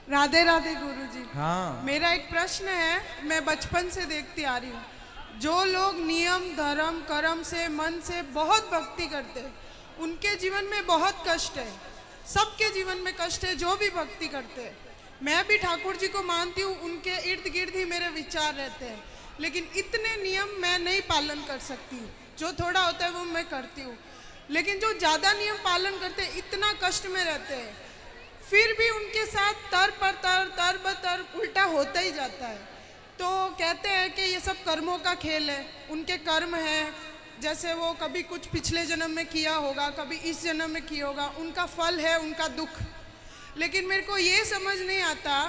राधे राधे गुरुजी। हाँ। मेरा एक प्रश्न है, मैं बचपन से देखती आ रही हूँ, जो लोग नियम धर्म कर्म से मन से बहुत भक्ति करते हैं उनके जीवन में बहुत कष्ट है। सबके जीवन में कष्ट है जो भी भक्ति करते हैं। मैं भी ठाकुर जी को मानती हूँ, उनके इर्द गिर्द ही मेरे विचार रहते हैं, लेकिन इतने नियम मैं नहीं पालन कर सकती। जो थोड़ा होता है वो मैं करती हूँ, लेकिन जो ज़्यादा नियम पालन करते हैं इतना कष्ट में रहते हैं, फिर भी उनके साथ तर बतर उल्टा होता ही जाता है। तो कहते हैं कि ये सब कर्मों का खेल है, उनके कर्म हैं, जैसे वो कभी कुछ पिछले जन्म में किया होगा, कभी इस जन्म में किया होगा, उनका फल है उनका दुख। लेकिन मेरे को ये समझ नहीं आता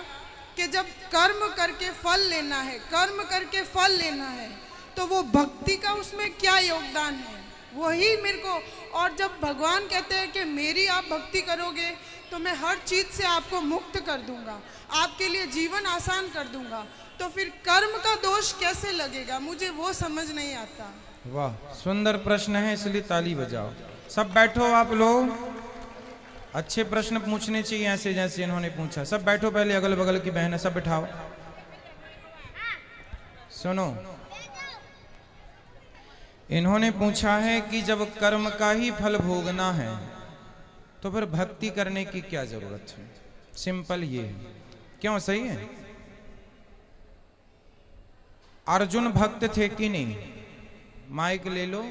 कि जब कर्म करके फल लेना है, कर्म करके फल लेना है, तो वो भक्ति का उसमें क्या योगदान है, वही मेरे को। और जब भगवान कहते हैं कि मेरी आप भक्ति करोगे तो मैं हर चीज़ से आपको मुक्त कर दूंगा, आपके लिए जीवन आसान कर दूंगा, तो फिर कर्म का दोष कैसे लगेगा, मुझे वो समझ नहीं आता। वाह, सुंदर प्रश्न है, इसलिए ताली बजाओ। सब बैठो आप लोग। अच्छे प्रश्न पूछने चाहिए ऐसे जैसे इन्होंने पूछा। सब बैठो, पहले अगल बगल की बहनें सब बिठाओ। सुनो, इन्होंने पूछा है कि जब कर्म का ही फल भोगना है तो फिर भक्ति करने की क्या जरूरत है। सिंपल ये है। क्यों, सही है? अर्जुन भक्त थे कि नहीं? माइक ले लो,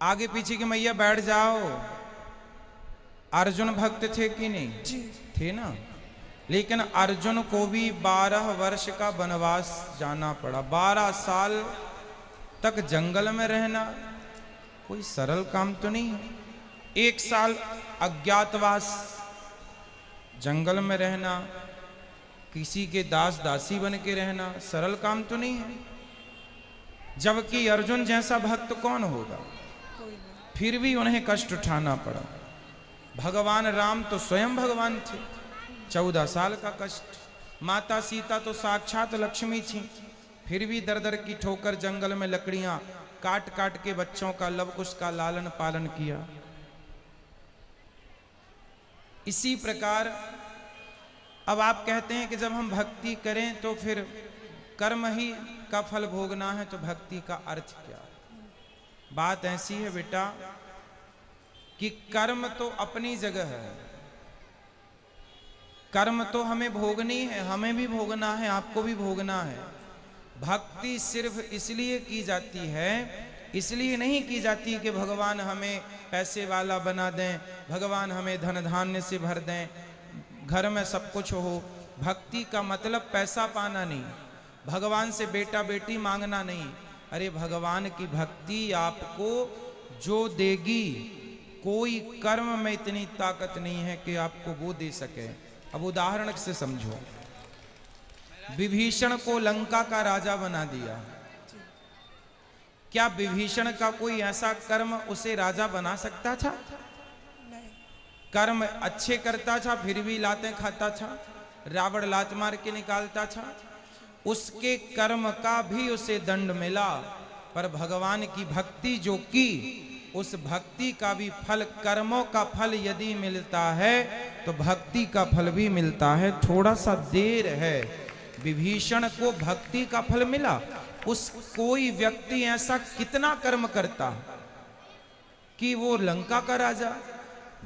आगे पीछे की मैया बैठ जाओ। अर्जुन भक्त थे कि नहीं? जी थे ना। लेकिन अर्जुन को भी 12 वर्ष का वनवास जाना पड़ा। 12 साल तक जंगल में रहना कोई सरल काम तो नहीं है। 1 साल अज्ञातवास, जंगल में रहना, किसी के दास दासी बन के रहना सरल काम तो नहीं है। जबकि अर्जुन जैसा भक्त कौन होगा? फिर भी उन्हें कष्ट उठाना पड़ा। भगवान राम तो स्वयं भगवान थे, 14 साल का कष्ट। माता सीता तो साक्षात लक्ष्मी थी, फिर भी दर दर की ठोकर जंगल में लकड़ियां काट काट के बच्चों का लव कुश का लालन पालन किया। इसी प्रकार अब आप कहते हैं कि जब हम भक्ति करें तो फिर कर्म ही का फल भोगना है, तो भक्ति का अर्थ क्या? बात ऐसी है बेटा कि कर्म तो अपनी जगह है, कर्म तो हमें भोगनी है, हमें भी भोगना है, आपको भी भोगना है। भक्ति सिर्फ इसलिए की जाती है, इसलिए नहीं की जाती कि भगवान हमें पैसे वाला बना दें, भगवान हमें धन धान्य से भर दें, घर में सब कुछ हो। भक्ति का मतलब पैसा पाना नहीं, भगवान से बेटा बेटी मांगना नहीं। अरे भगवान की भक्ति आपको जो देगी, कोई कर्म में इतनी ताकत नहीं है कि आपको वो दे सके। अब उदाहरण से समझो, विभीषण को लंका का राजा बना दिया, क्या विभीषण का कोई ऐसा कर्म उसे राजा बना सकता था? कर्म अच्छे करता था फिर भी लातें खाता था, रावण लात मार के निकालता था, उसके कर्म का भी उसे दंड मिला। पर भगवान की भक्ति जो की, उस भक्ति का भी फल, कर्मों का फल यदि मिलता है तो भक्ति का फल भी मिलता है। थोड़ा सा देर है। विभीषण को भक्ति का फल मिला। उस कोई व्यक्ति ऐसा कितना कर्म करता कि वो लंका का राजा।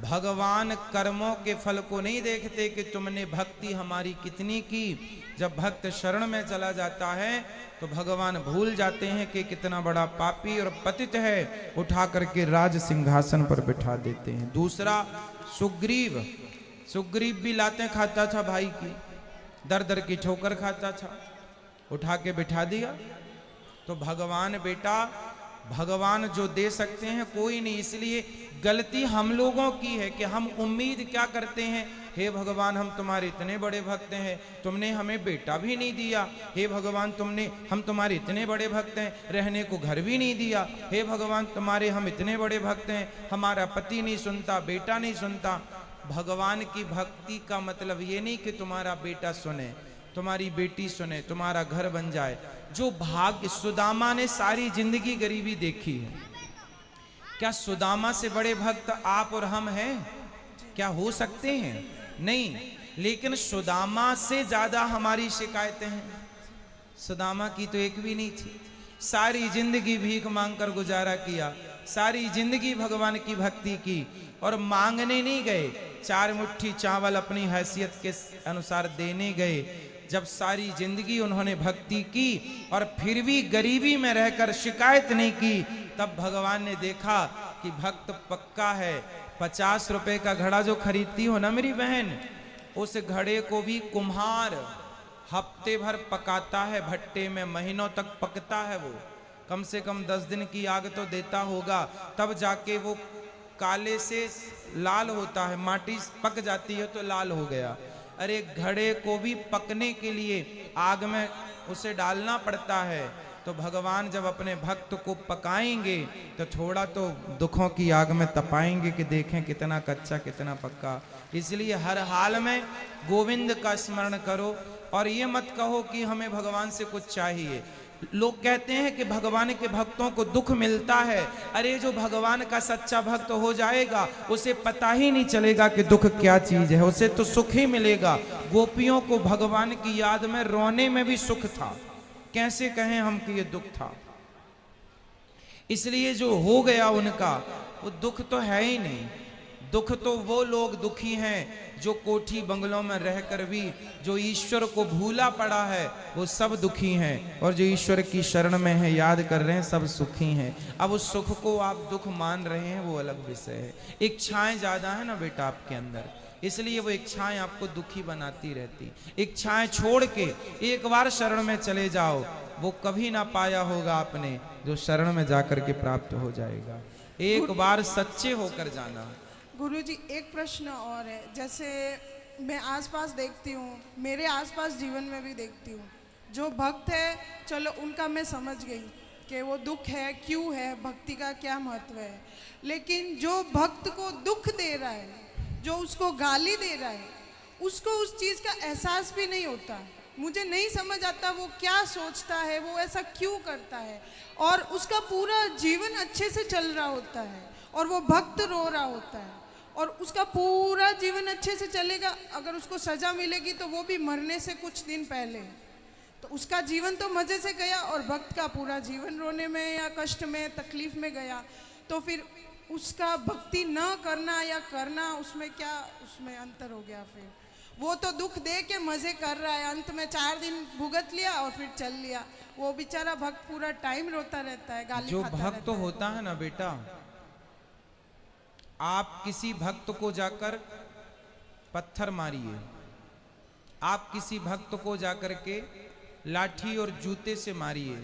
भगवान कर्मों के फल को नहीं देखते कि तुमने भक्ति हमारी कितनी की। जब भक्त शरण में चला जाता है तो भगवान भूल जाते हैं कि कितना बड़ा पापी और पतित है, उठा करके राज सिंहासन पर बिठा देते हैं। दूसरा सुग्रीव, सुग्रीव भी लातें खाता था भाई की, दर दर की ठोकर खाता था, उठा के बिठा दिया। तो भगवान बेटा, भगवान जो दे सकते हैं कोई नहीं। इसलिए गलती हम लोगों की है कि हम उम्मीद क्या करते हैं, हे भगवान हम तुम्हारे इतने बड़े भक्त हैं, तुमने हमें बेटा भी नहीं दिया। हे भगवान हम तुम्हारे इतने बड़े भक्त हैं, रहने को घर भी नहीं दिया। हे भगवान तुम्हारे हम इतने बड़े भक्त हैं, हमारा पति नहीं सुनता, बेटा नहीं सुनता। भगवान की भक्ति का मतलब ये नहीं कि तुम्हारा बेटा सुने, तुम्हारी बेटी सुने, तुम्हारा घर बन जाए। जो भाग्य, सुदामा ने सारी जिंदगी गरीबी देखी है, क्या सुदामा से बड़े भक्त आप और हम हैं? क्या हो सकते हैं? नहीं। लेकिन सुदामा से ज्यादा हमारी शिकायतें हैं। सुदामा की तो एक भी नहीं थी, सारी जिंदगी भीख मांगकर गुजारा किया, सारी जिंदगी भगवान की भक्ति की, और मांगने नहीं गए, 4 मुट्ठी चावल अपनी हैसियत के अनुसार देने गए। जब सारी जिंदगी उन्होंने भक्ति की और फिर भी गरीबी में रहकर शिकायत नहीं की, तब भगवान ने देखा कि भक्त पक्का है। 50 रुपए का घड़ा जो खरीदती हो ना मेरी बहन, उस घड़े को भी कुम्हार हफ्ते भर पकाता है भट्टे में, महीनों तक पकता है वो, कम से कम 10 दिन की आग तो देता होगा, तब जाके वो काले से लाल होता है, माटी पक जाती है तो लाल हो गया। अरे घड़े को भी पकने के लिए आग में उसे डालना पड़ता है। तो भगवान जब अपने भक्त को पकाएंगे तो थोड़ा तो दुखों की आग में तपाएंगे कि देखें कितना कच्चा कितना पक्का। इसलिए हर हाल में गोविंद का स्मरण करो और ये मत कहो कि हमें भगवान से कुछ चाहिए। लोग कहते हैं कि भगवान के भक्तों को दुख मिलता है। अरे जो भगवान का सच्चा भक्त हो जाएगा उसे पता ही नहीं चलेगा कि दुख क्या चीज है, उसे तो सुख ही मिलेगा। गोपियों को भगवान की याद में रोने में भी सुख था, कैसे कहें हम कि ये दुख था। इसलिए जो हो गया उनका वो दुख तो है ही नहीं। दुख तो वो लोग दुखी हैं जो कोठी बंगलों में रहकर भी जो ईश्वर को भूला पड़ा है वो सब दुखी हैं, और जो ईश्वर की शरण में है याद कर रहे हैं सब सुखी हैं। अब उस सुख को आप दुख मान रहे हैं वो अलग विषय है। इच्छाएं ज्यादा है ना बेटा आपके अंदर, इसलिए वो इच्छाएं आपको दुखी बनाती रहती। इच्छाएं छोड़ के एक बार शरण में चले जाओ, वो कभी ना पाया होगा आपने जो शरण में जाकर के प्राप्त हो जाएगा। एक बार सच्चे होकर जाना। गुरुजी एक प्रश्न और है, जैसे मैं आसपास देखती हूँ, मेरे आसपास जीवन में भी देखती हूँ, जो भक्त है चलो उनका मैं समझ गई कि वो दुख है क्यों है, भक्ति का क्या महत्व है, लेकिन जो भक्त को दुख दे रहा है, जो उसको गाली दे रहा है, उसको उस चीज़ का एहसास भी नहीं होता। मुझे नहीं समझ आता वो क्या सोचता है, वो ऐसा क्यों करता है, और उसका पूरा जीवन अच्छे से चल रहा होता है और वो भक्त रो रहा होता है, और उसका पूरा जीवन अच्छे से चलेगा। अगर उसको सजा मिलेगी तो वो भी मरने से कुछ दिन पहले, तो उसका जीवन तो मज़े से गया, और भक्त का पूरा जीवन रोने में या कष्ट में तकलीफ में गया। तो फिर उसका भक्ति न करना या करना, उसमें क्या उसमें अंतर हो गया। फिर वो तो दुख दे के मज़े कर रहा है, अंत में 4 दिन भुगत लिया और फिर चल लिया। वो बेचारा भक्त पूरा टाइम रोता रहता है, गाली जो खाता भक्त होता है ना बेटा, आप किसी भक्त को जाकर पत्थर मारिए, आप किसी भक्त को जाकर के लाठी और जूते से मारिए,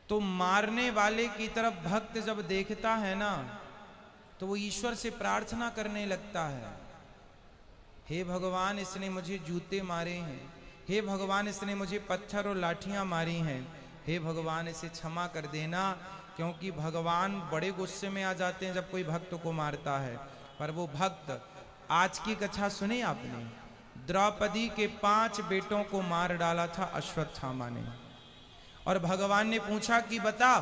तो मारने वाले की तरफ भक्त जब देखता है ना तो वो ईश्वर से प्रार्थना करने लगता है, हे भगवान इसने मुझे जूते मारे हैं, हे भगवान इसने मुझे पत्थर और लाठियां मारी हैं, हे भगवान इसे क्षमा कर देना। क्योंकि भगवान बड़े गुस्से में आ जाते हैं जब कोई भक्त को मारता है। पर वो भक्त, आज की कथा सुनी आपने, द्रौपदी के 5 बेटों को मार डाला था अश्वत्थामा ने, और भगवान ने पूछा कि बता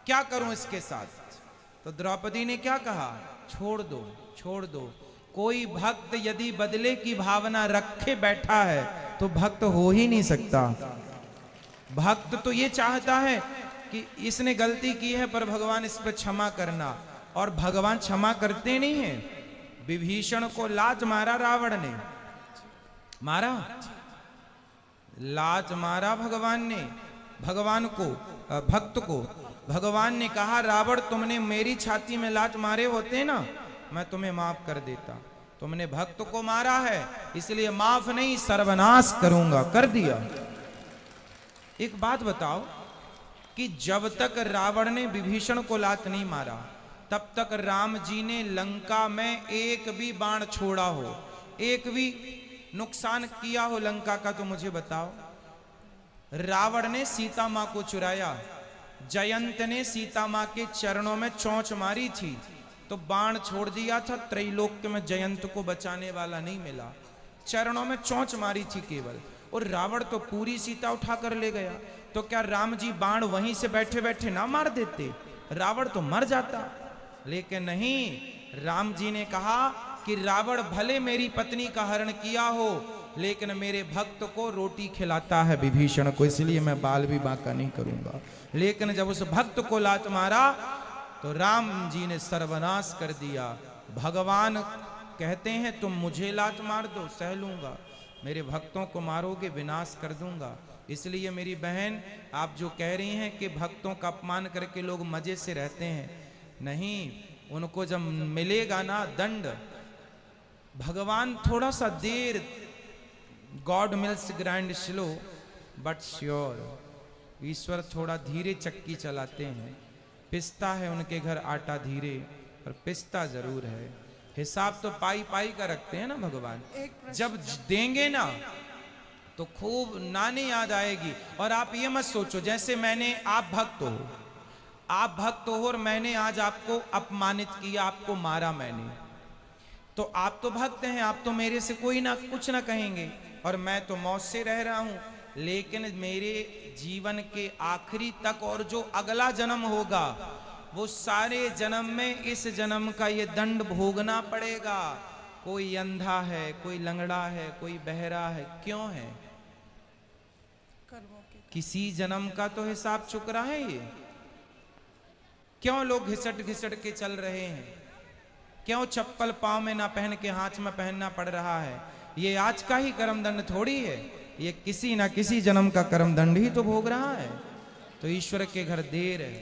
क्या करूं इसके साथ, तो द्रौपदी ने क्या कहा, छोड़ दो छोड़ दो। कोई भक्त यदि बदले की भावना रखे बैठा है तो भक्त हो ही नहीं सकता। भक्त तो ये चाहता है कि इसने गलती की है पर भगवान इस पर क्षमा करना, और भगवान क्षमा करते नहीं हैं। विभीषण को लात मारा रावण ने, मारा लात मारा भगवान ने, भगवान को भक्त को भगवान ने कहा रावण तुमने मेरी छाती में लात मारे होते ना मैं तुम्हें माफ कर देता, तुमने भक्त को मारा है इसलिए माफ नहीं सर्वनाश करूंगा, कर दिया। एक बात बताओ कि जब तक रावण ने विभीषण को लात नहीं मारा तब तक राम जी ने लंका में एक भी बाण छोड़ा हो, एक भी नुकसान किया हो लंका का, तो मुझे बताओ। रावण ने सीता मां को चुराया, जयंत ने सीता मां के चरणों में चोंच मारी थी तो बाण छोड़ दिया था, त्रैलोक्य में जयंत को बचाने वाला नहीं मिला, चरणों में चोंच मारी थी केवल, और रावण तो पूरी सीता उठा कर ले गया। तो क्या राम जी बाण वहीं से बैठे बैठे ना मार देते, रावण तो मर जाता। लेकिन नहीं, राम जी ने कहा कि रावण भले मेरी पत्नी का हरण किया हो, लेकिन मेरे भक्त को रोटी खिलाता है विभीषण को, इसलिए मैं बाल भी बांका नहीं करूंगा। लेकिन जब उस भक्त को लात मारा तो राम जी ने सर्वनाश कर दिया। भगवान कहते हैं तुम मुझे लात मार दो, सह लूंगा, मेरे भक्तों को मारोगे विनाश कर दूंगा। इसलिए मेरी बहन, आप जो कह रही हैं कि भक्तों का अपमान करके लोग मजे से रहते हैं, नहीं, उनको जब मिलेगा ना दंड, भगवान थोड़ा सा देर, God mills grind slow but sure, ईश्वर थोड़ा धीरे चक्की चलाते हैं। पिसता है उनके घर आटा धीरे, पर पिसता जरूर है। हिसाब तो पाई पाई का रखते हैं ना भगवान। जब देंगे ना तो खूब नानी याद आएगी। और आप ये मत सोचो जैसे मैंने, आप भक्त हो और मैंने आज आपको अपमानित किया, आपको मारा मैंने, तो आप तो भक्त हैं, आप तो मेरे से कोई ना कुछ ना कहेंगे और मैं तो मौत से रह रहा हूं। लेकिन मेरे जीवन के आखिरी तक और जो अगला जन्म होगा, वो सारे जन्म में इस जन्म का ये दंड भोगना पड़ेगा। कोई अंधा है, कोई लंगड़ा है, कोई बहरा है, क्यों है? किसी जन्म का तो हिसाब चुक रहा है ये। क्यों लोग घिसट घिसट के चल रहे हैं? क्यों चप्पल पांव में ना पहन के हाथ में पहनना पड़ रहा है? ये आज का ही कर्म दंड थोड़ी है, ये किसी ना किसी जन्म का कर्म दंड ही तो भोग रहा है। तो ईश्वर के घर देर है,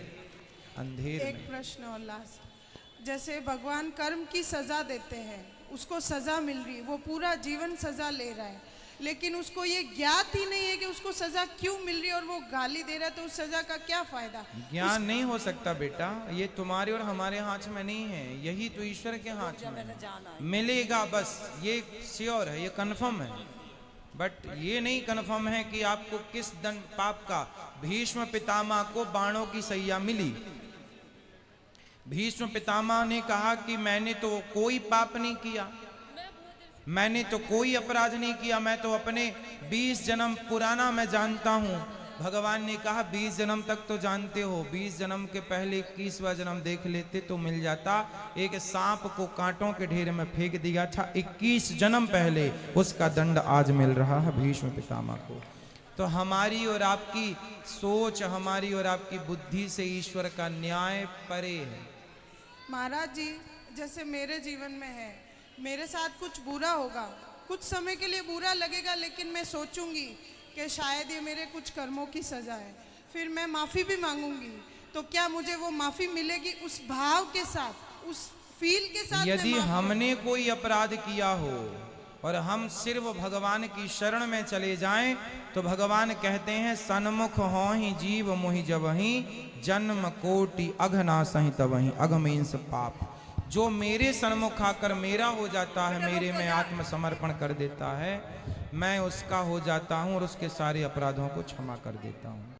अंधेर एक प्रश्न और लास्ट, जैसे भगवान कर्म की सजा देते हैं, उसको सजा मिल रही है, वो पूरा जीवन सजा ले रहा है, लेकिन उसको ये ज्ञात ही नहीं है कि उसको सजा क्यों मिल रही है और वो गाली दे रहा है, तो उस सजा का क्या फायदा? ज्ञान नहीं हो सकता बेटा, ये तुम्हारे और हमारे हाथ में नहीं है, यही तो ईश्वर के हाथ में है। मिलेगा बस, ये श्योर है, ये कन्फर्म है, बट ये नहीं कन्फर्म है कि आपको किस दंड पाप का। भीष्म पितामह को बाणों की सैया मिली। भीष्म पितामह ने कहा कि मैंने तो कोई पाप नहीं किया, मैंने तो कोई अपराध नहीं किया, मैं तो अपने 20 जन्म पुराना मैं जानता हूं। भगवान ने कहा 20 जन्म तक तो जानते हो, 20 जन्म के पहले 21वां जन्म देख लेते तो मिल जाता। एक सांप को कांटों के ढेर में फेंक दिया था 21 जन्म पहले, उसका दंड आज मिल रहा है भीष्म पितामह को। तो हमारी और आपकी सोच, हमारी और आपकी बुद्धि से ईश्वर का न्याय परे है। महाराज जी, जैसे मेरे जीवन में है, मेरे साथ कुछ बुरा होगा, कुछ समय के लिए बुरा लगेगा, लेकिन मैं सोचूंगी कि शायद ये मेरे कुछ कर्मों की सजा है, फिर मैं माफ़ी भी मांगूंगी, तो क्या मुझे वो माफ़ी मिलेगी उस भाव के साथ, उस फील के साथ? यदि हमने कोई अपराध किया हो और हम सिर्फ भगवान की शरण में चले जाएं, तो भगवान कहते हैं सन्मुख होहि जीव मोहि जबहि, जन्म कोटि अघनासहि तबहि। अघ मीन्स पाप। जो मेरे सन्मुख आकर मेरा हो जाता है, मेरे में आत्मसमर्पण कर देता है, मैं उसका हो जाता हूं और उसके सारे अपराधों को क्षमा कर देता हूं।